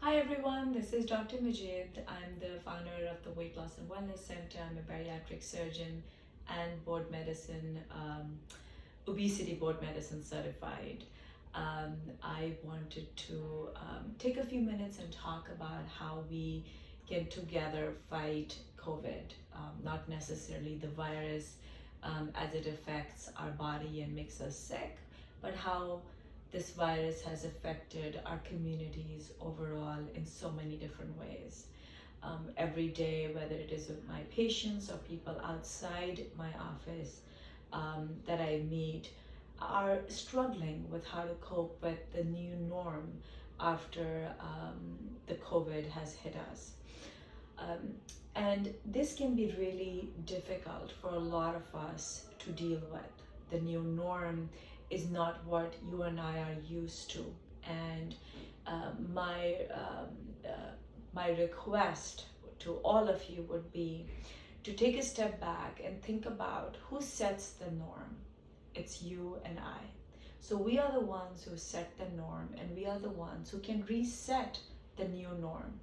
Hi everyone, this is Dr. Majid. I'm the founder of the Weight Loss and Wellness Center. I'm a bariatric surgeon and obesity board medicine certified. I wanted to take a few minutes and talk about how we can together fight COVID, not necessarily the virus as it affects our body and makes us sick, but how this virus has affected our communities overall in so many different ways. Every day, whether it is with my patients or people outside my office that I meet, are struggling with how to cope with the new norm after the COVID has hit us. And this can be really difficult for a lot of us to deal with. The new norm is not what you and I are used to. And my request to all of you would be to take a step back and think about who sets the norm. It's you and I. So we are the ones who set the norm, and we are the ones who can reset the new norm.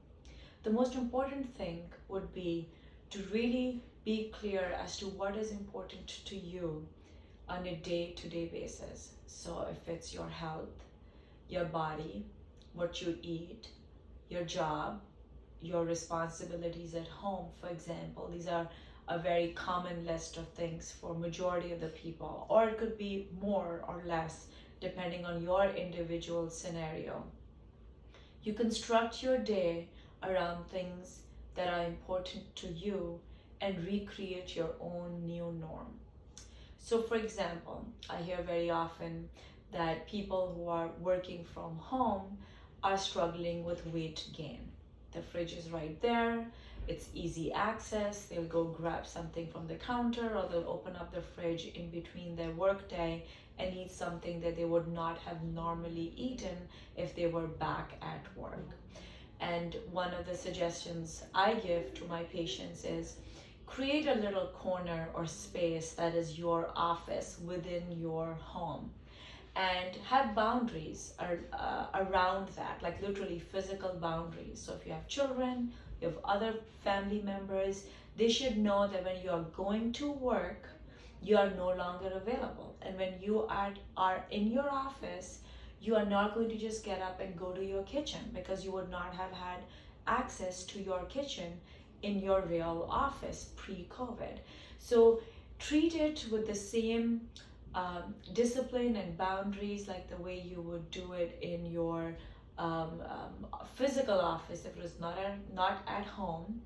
The most important thing would be to really be clear as to what is important to you on a day-to-day basis. So if it's your health, your body, what you eat, your job, your responsibilities at home, for example, these are a very common list of things for majority of the people, or it could be more or less depending on your individual scenario. You construct your day around things that are important to you and recreate your own new norm. So for example, I hear very often that people who are working from home are struggling with weight gain. The fridge is right there, it's easy access, they'll go grab something from the counter, or they'll open up the fridge in between their workday and eat something that they would not have normally eaten if they were back at work. And one of the suggestions I give to my patients is create a little corner or space that is your office within your home, and have boundaries around that, like literally physical boundaries. So if you have children, you have other family members, they should know that when you are going to work, you are no longer available. And when you are in your office, you are not going to just get up and go to your kitchen, because you would not have had access to your kitchen in your real office pre-COVID. So treat it with the same discipline and boundaries like the way you would do it in your physical office if it was not at home.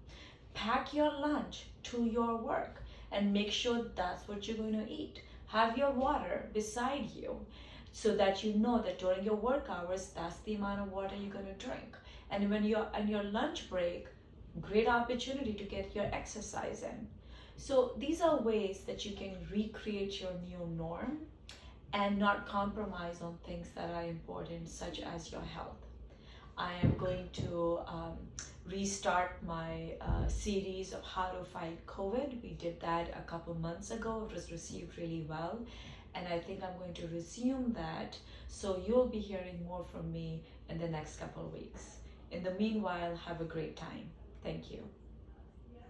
Pack your lunch to your work and make sure that's what you're going to eat. Have your water beside you so that you know that during your work hours, that's the amount of water you're going to drink. And when you're on your lunch break, great opportunity to get your exercise in. So these are ways that you can recreate your new norm and not compromise on things that are important, such as your health. I am going to restart my series of how to fight COVID. We did that a couple months ago. It was received really well. And I think I'm going to resume that. So you'll be hearing more from me in the next couple of weeks. In the meanwhile, have a great time. Thank you.